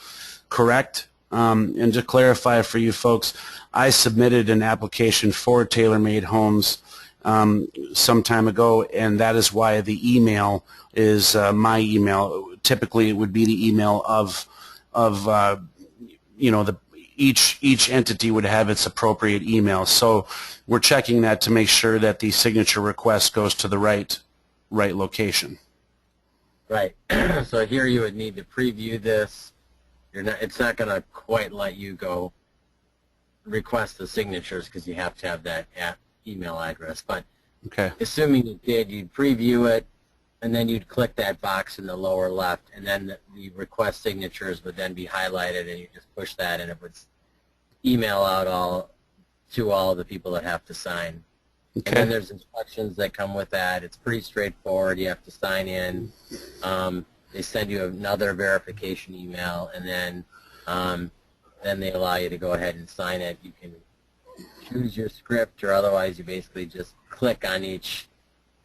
correct. And to clarify for you folks, I submitted an application for tailor-made homes some time ago, and that is why the email is my email. Typically, it would be the email of each entity would have its appropriate email. So we're checking that to make sure that the signature request goes to the right location. Right. So here you would need to preview this. It's not going to quite let you go request the signatures because you have to have that email address. But okay, assuming you did, you'd preview it, and then you'd click that box in the lower left, and then the request signatures would then be highlighted, and you just push that, and it would email out to all the people that have to sign. Okay. And then there's instructions that come with that. It's pretty straightforward. You have to sign in. They send you another verification email, and then they allow you to go ahead and sign it. You can choose your script, or otherwise you basically just click on each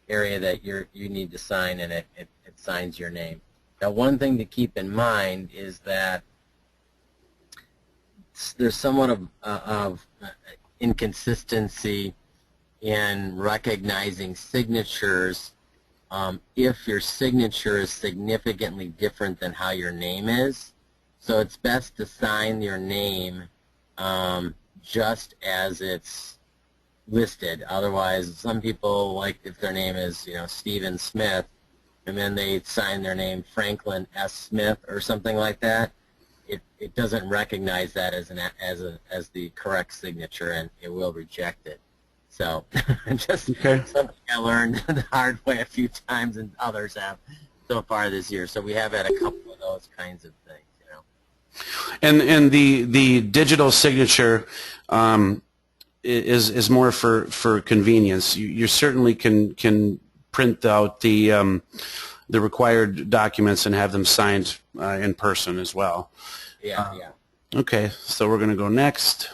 area that you need to sign, and it signs your name. Now, one thing to keep in mind is that there's somewhat of inconsistency in recognizing signatures if your signature is significantly different than how your name is. So it's best to sign your name just as it's listed. Otherwise, some people, like if their name is, Stephen Smith, and then they sign their name Franklin S. Smith or something like that, it doesn't recognize that as the correct signature, and it will reject it. So just something I learned the hard way a few times, and others have so far this year. So we have had a couple of those kinds of things. And the digital signature is more for convenience. You certainly can print out the required documents and have them signed in person as well. Yeah. Okay, so we're going to go next.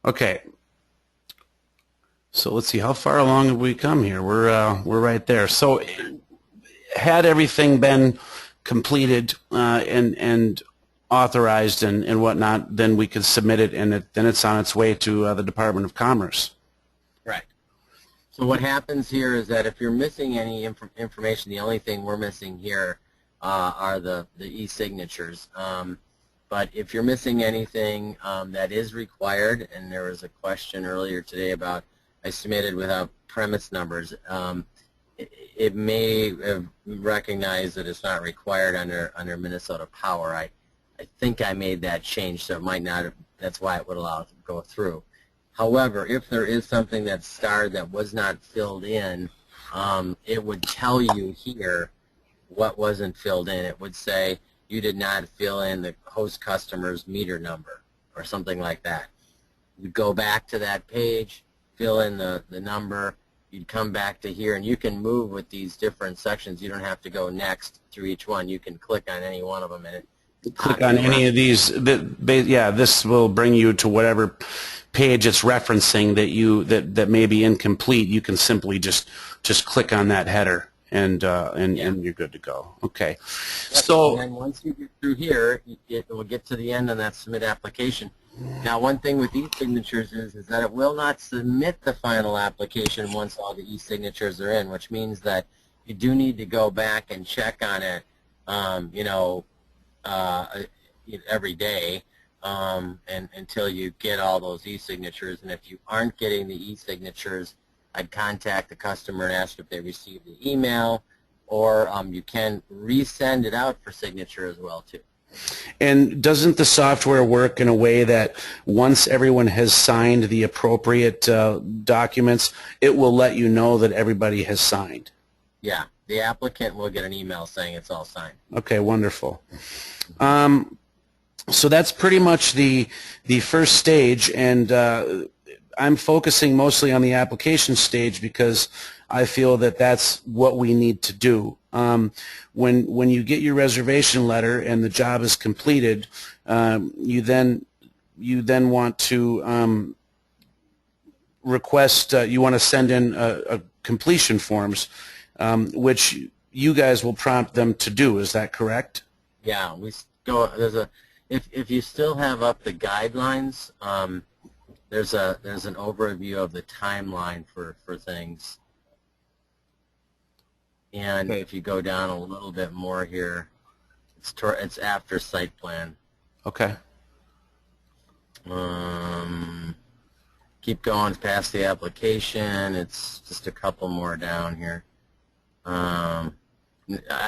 Okay. So let's see, how far along have we come here? We're right there. So had everything been completed and authorized and whatnot, then we could submit it, and then it's on its way to the Department of Commerce. Right. So what happens here is that if you're missing any information, the only thing we're missing here are the e-signatures. But if you're missing anything that is required, and there was a question earlier today about I submitted without premise numbers, it may have recognized that it's not required under Minnesota Power. I think I made that change, so it might not have, that's why it would allow it to go through. However, if there is something that's starred that was not filled in, it would tell you here what wasn't filled in. It would say you did not fill in the host customer's meter number or something like that. You'd go back to that page, fill in the number, you'd come back to here, and you can move with these different sections. You don't have to go next through each one. You can click on any one of them, and click on any of these. This will bring you to whatever page it's referencing that may be incomplete. You can simply just click on that header, and you're good to go. Okay. Yep. So and then once you get through here, we'll get to the end on that submit application. Now, one thing with e-signatures is that it will not submit the final application once all the e-signatures are in, which means that you do need to go back and check on it, every day and until you get all those e-signatures. And if you aren't getting the e-signatures, I'd contact the customer and ask if they received the email, or you can resend it out for signature as well too. And doesn't the software work in a way that once everyone has signed the appropriate documents, it will let you know that everybody has signed? Yeah, the applicant will get an email saying it's all signed. Okay, wonderful. So that's pretty much the first stage, and I'm focusing mostly on the application stage because I feel that that's what we need to do. When you get your reservation letter and the job is completed, you then want to request, you want to send in a completion forms, which you guys will prompt them to do. Is that correct? Yeah, we go. If you still have up the guidelines, there's an overview of the timeline for things. And Okay. if you go down a little bit more here, it's after site plan. Okay. Keep going past the application. It's just a couple more down here. I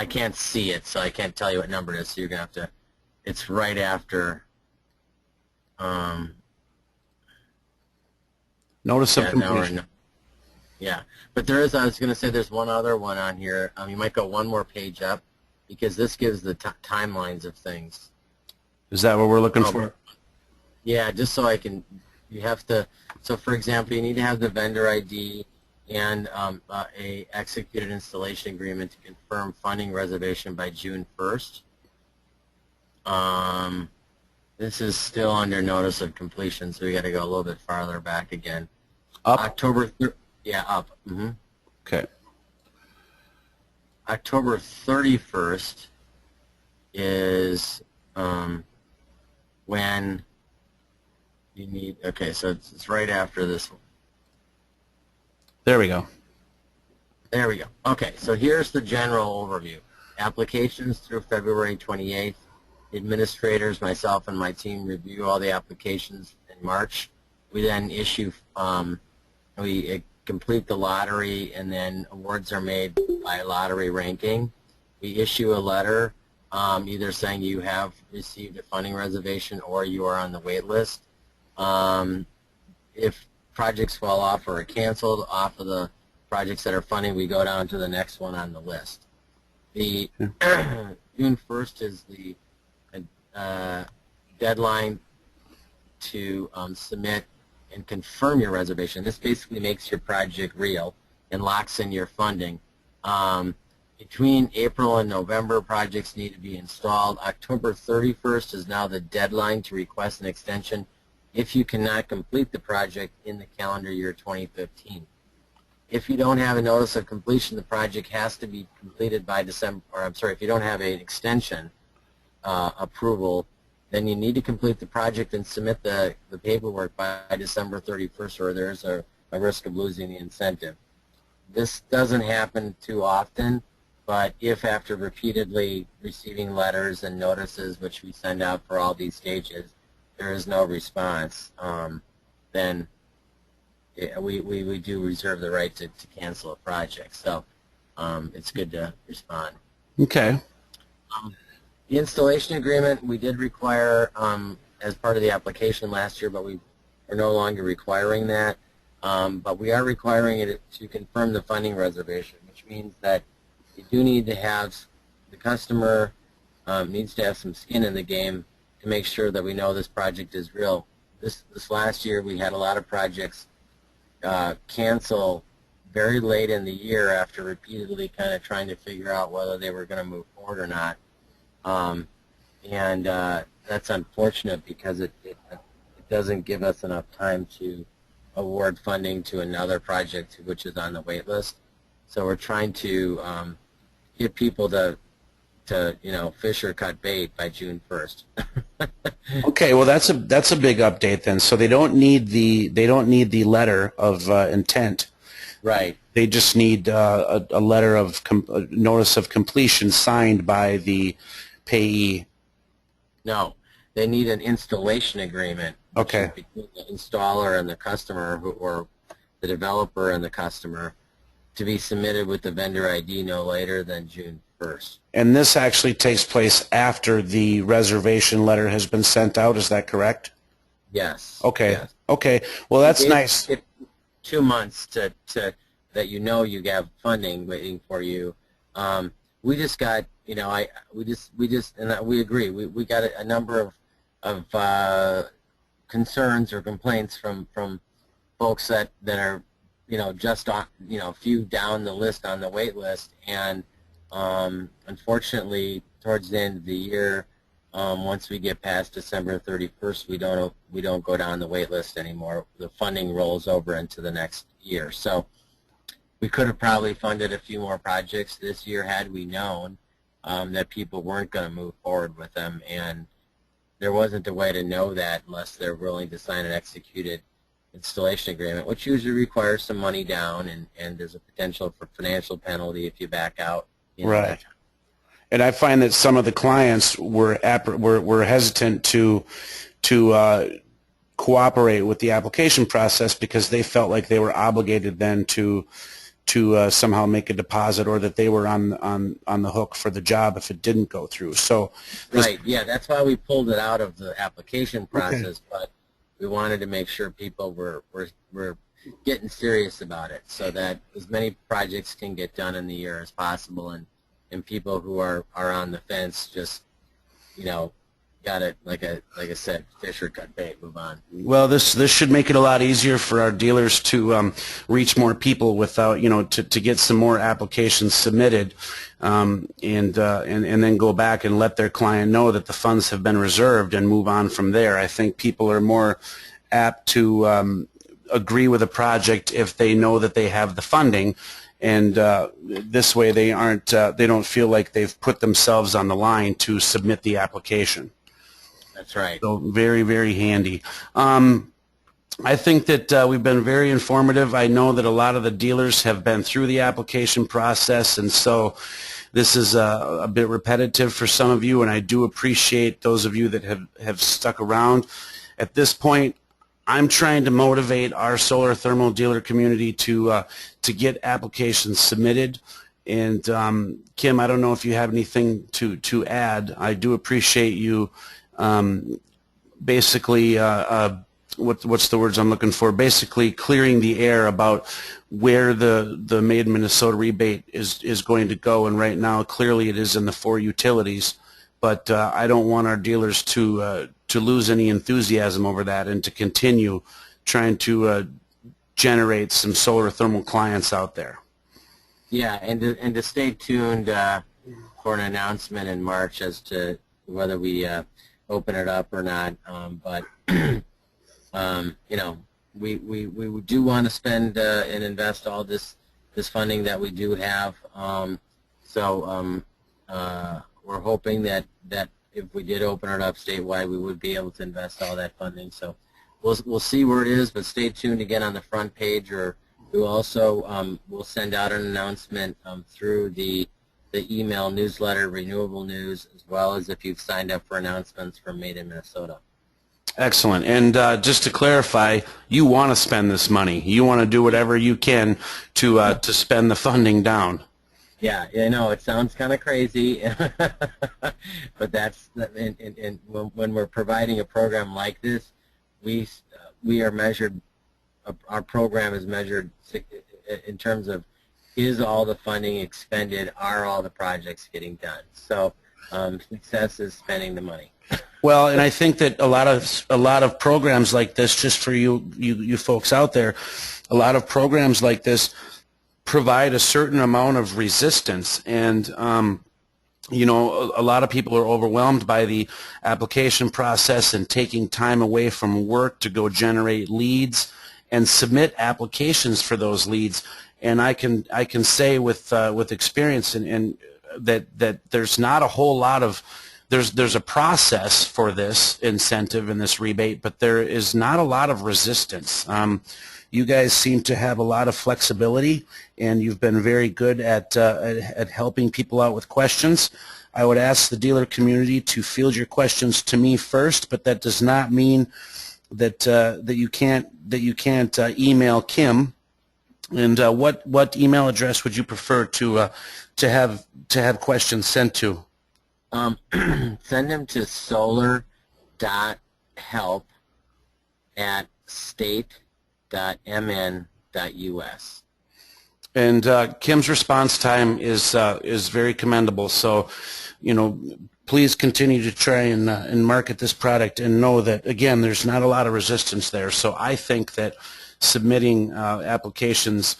can't see it, so I can't tell you what number it is. So you're gonna have to. It's right after. Notice of completion. Yeah, but there is. I was gonna say there's one other one on here. You might go one more page up because this gives the timelines of things. Is that what we're looking for? Yeah, just so I can. You have to. So, for example, you need to have the vendor ID and a executed installation agreement to confirm funding reservation by June 1st. This is still under notice of completion, so we got to go a little bit farther back again. Up? Yeah, up. Okay. October 31st is when you need. Okay, so it's right after this one. There we go. There we go. Okay, so here's the general overview. Applications through February 28th. Administrators, myself, and my team review all the applications in March. We then issue, we complete the lottery, and then awards are made by lottery ranking. We issue a letter either saying you have received a funding reservation or you are on the wait list. If projects fall off or are canceled off of the projects that are funding, we go down to the next one on the list. The June 1st is the deadline to submit and confirm your reservation. This basically makes your project real and locks in your funding. Between April and November, projects need to be installed. October 31st is now the deadline to request an extension if you cannot complete the project in the calendar year 2015. If you don't have a notice of completion, the project has to be completed by December, or I'm sorry, if you don't have an extension approval, then you need to complete the project and submit the paperwork by December 31st, or there's a risk of losing the incentive. This doesn't happen too often, but if after repeatedly receiving letters and notices, which we send out for all these stages, there is no response, then we do reserve the right to cancel a project. So it's good to respond. Okay. The installation agreement we did require as part of the application last year, but we are no longer requiring that. But we are requiring it to confirm the funding reservation, which means that you do need to have, the customer needs to have some skin in the game to make sure that we know this project is real. This last year we had a lot of projects cancel very late in the year after repeatedly kind of trying to figure out whether they were going to move forward or not. That's unfortunate because it doesn't give us enough time to award funding to another project which is on the wait list. So we're trying to get people to fish or cut bait by June 1st. Okay, well that's a big update then. So they don't need the letter of intent. Right. They just need a letter of notice of completion signed by the payee. No, they need an installation agreement. Okay. Between the installer and the customer, or the developer and the customer, to be submitted with the vendor ID no later than June 1st. And this actually takes place after the reservation letter has been sent out. Is that correct? Yes. Okay. Yes. Okay. Well, that's nice. 2 months to that you have funding waiting for you. We just got we agree. We got a number of concerns or complaints from folks that are just on a few down the list on the wait list, and unfortunately towards the end of the year once we get past December 31st, we don't go down the wait list anymore. The funding rolls over into the next year. So we could have probably funded a few more projects this year had we known that people weren't going to move forward with them, and there wasn't a way to know that unless they're willing to sign an executed installation agreement, which usually requires some money down, and there's a potential for financial penalty if you back out. You know, Right. And I find that some of the clients were hesitant to cooperate with the application process because they felt like they were obligated then to somehow make a deposit, or that they were on the hook for the job if it didn't go through. So right, yeah, that's why we pulled it out of the application process. Okay. But we wanted to make sure people were getting serious about it, so that as many projects can get done in the year as possible, and people who are on the fence just, you know, got it, like I said, fish or cut bait, move on. Well, this should make it a lot easier for our dealers to reach more people without, you know, to get some more applications submitted, and then go back and let their client know that the funds have been reserved and move on from there. I think people are more apt to agree with a project if they know that they have the funding, and this way they don't feel like they've put themselves on the line to submit the application. That's right. So very, very handy. I think that we've been very informative. I know that a lot of the dealers have been through the application process, and so this is a bit repetitive for some of you, and I do appreciate those of you that have stuck around. At this point, I'm trying to motivate our solar thermal dealer community to get applications submitted. And Kim, I don't know if you have anything to add. I do appreciate you basically, what's the words I'm looking for? Basically clearing the air about where the Maiden, Minnesota rebate is going to go. And right now, clearly, it is in the 4 utilities. But I don't want our dealers to lose any enthusiasm over that, and to continue trying to generate some solar thermal clients out there. Yeah, and to stay tuned for an announcement in March as to whether we open it up or not. But you know, we do want to spend and invest all this funding that we do have. So we're hoping that if we did open it up statewide, we would be able to invest all that funding. So we'll see where it is, but stay tuned again on the front page, or we also will send out an announcement through the email newsletter, Renewable News, as well as if you've signed up for announcements from Maiden, Minnesota. Excellent. And just to clarify, you want to spend this money. You want to do whatever you can to spend the funding down. Yeah, I know it sounds kind of crazy, but that's and when we're providing a program like this, we are measured. Our program is measured in terms of, is all the funding expended? Are all the projects getting done? So success is spending the money. Well, and I think that a lot of programs like this, just for you folks out there, a lot of programs like this provide a certain amount of resistance, and you know, a lot of people are overwhelmed by the application process and taking time away from work to go generate leads and submit applications for those leads. And I can say with experience and that there's not a whole lot of there's a process for this incentive and this rebate, but there is not a lot of resistance. You guys seem to have a lot of flexibility, and you've been very good at helping people out with questions. I would ask the dealer community to field your questions to me first, but that does not mean that you can't email Kim. And what email address would you prefer to have questions sent to? Send them to solar.help@state.mn.us. And Kim's response time is very commendable. So, you know, please continue to try and market this product, and know that, again, there's not a lot of resistance there. So I think that submitting applications,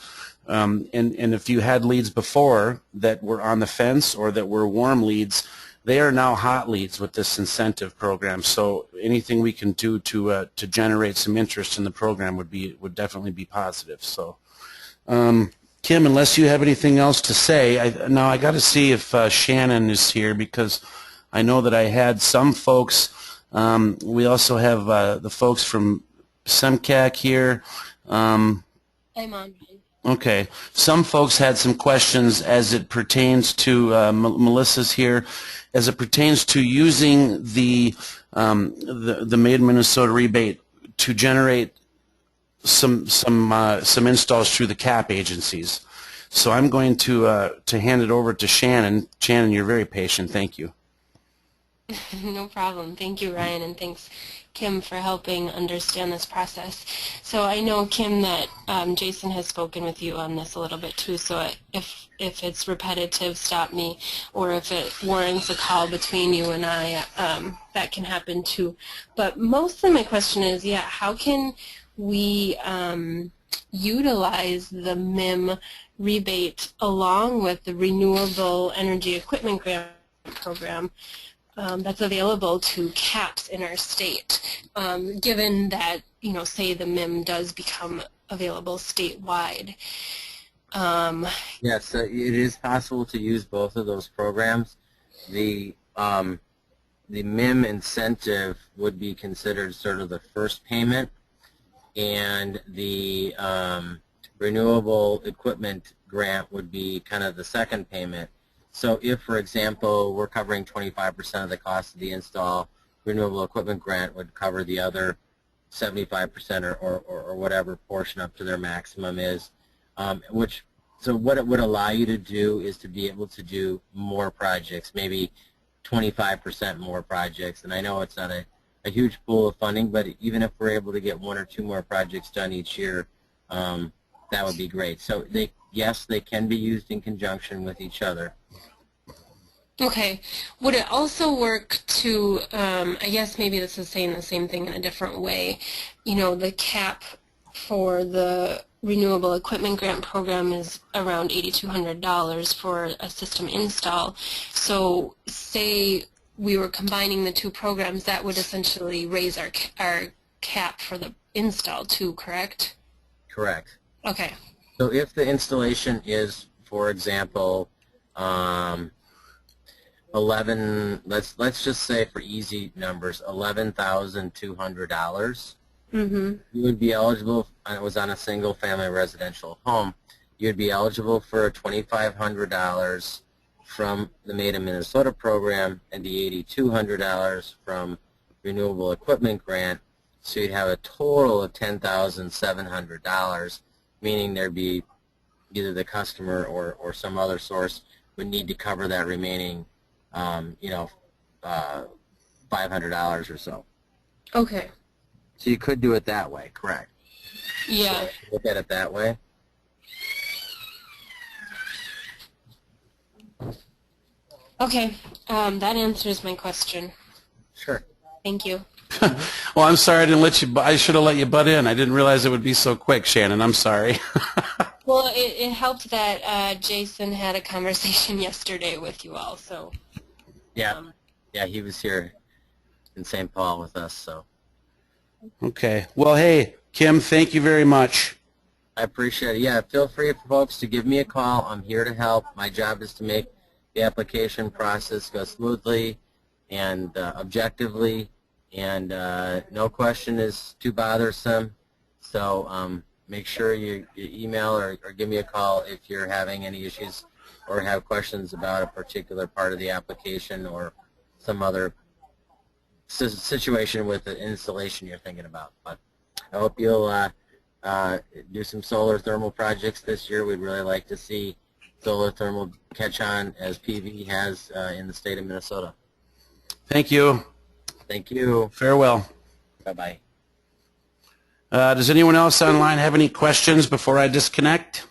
and if you had leads before that were on the fence or that were warm leads, they are now hot leads with this incentive program. So anything we can do to generate some interest in the program would definitely be positive. So, Kim, unless you have anything else to say, now I got to see if Shannon is here, because I know that I had some folks. We also have the folks from SEMCAC here. I'm on. Okay. Some folks had some questions as it pertains to, Melissa's here, as it pertains to using the Maiden, Minnesota rebate to generate some installs through the CAP agencies. So I'm going to hand it over to Shannon. Shannon, you're very patient. Thank you. No problem. Thank you, Ryan, and thanks, Kim, for helping understand this process. So I know, Kim, that Jason has spoken with you on this a little bit too, so if it's repetitive, stop me, or if it warrants a call between you and I, that can happen too. But mostly my question is, how can we utilize the MIM rebate along with the Renewable Energy Equipment Grant Program that's available to CAPs in our state, given that, say the MIM does become available statewide? Yes, it is possible to use both of those programs. The MIM incentive would be considered sort of the first payment, and the renewable equipment grant would be kind of the second payment. So if, for example, we're covering 25% of the cost of the install, renewable equipment grant would cover the other 75% or whatever portion up to their maximum is. So what it would allow you to do is to be able to do more projects, maybe 25% more projects. And I know it's not a huge pool of funding, but even if we're able to get 1 or 2 more projects done each year, that would be great. So yes, they can be used in conjunction with each other. Okay. Would it also work to, I guess maybe this is saying the same thing in a different way, the cap for the Renewable Equipment Grant Program is around $8,200 for a system install. So say we were combining the two programs, that would essentially raise our cap for the install too, correct? Correct. Okay. So if the installation is, for example, 11, let's just say for easy numbers, $11,200. You would be eligible, and it was on a single family residential home, you would be eligible for $2,500 from the Maiden, Minnesota program and the $8,200 from Renewable Equipment Grant. So you'd have a total of $10,700, meaning there'd be either the customer or some other source would need to cover that remaining, $500 or so. Okay. So you could do it that way, correct? Yeah. So look at it that way. Okay. That answers my question. Sure. Thank you. Well, I'm sorry I didn't let you. I should have let you butt in. I didn't realize it would be so quick, Shannon. I'm sorry. Well, it helped that Jason had a conversation yesterday with you all. So. Yeah. Yeah, he was here in St. Paul with us. So. Okay. Well, hey, Kim, thank you very much. I appreciate it. Yeah, feel free, folks, to give me a call. I'm here to help. My job is to make the application process go smoothly and objectively, and no question is too bothersome. So make sure you email or give me a call if you're having any issues or have questions about a particular part of the application or some other situation with the installation you're thinking about. But I hope you'll do some solar thermal projects this year. We'd really like to see solar thermal catch on as PV has in the state of Minnesota. Thank you. Thank you. Farewell. Bye-bye. Does anyone else online have any questions before I disconnect?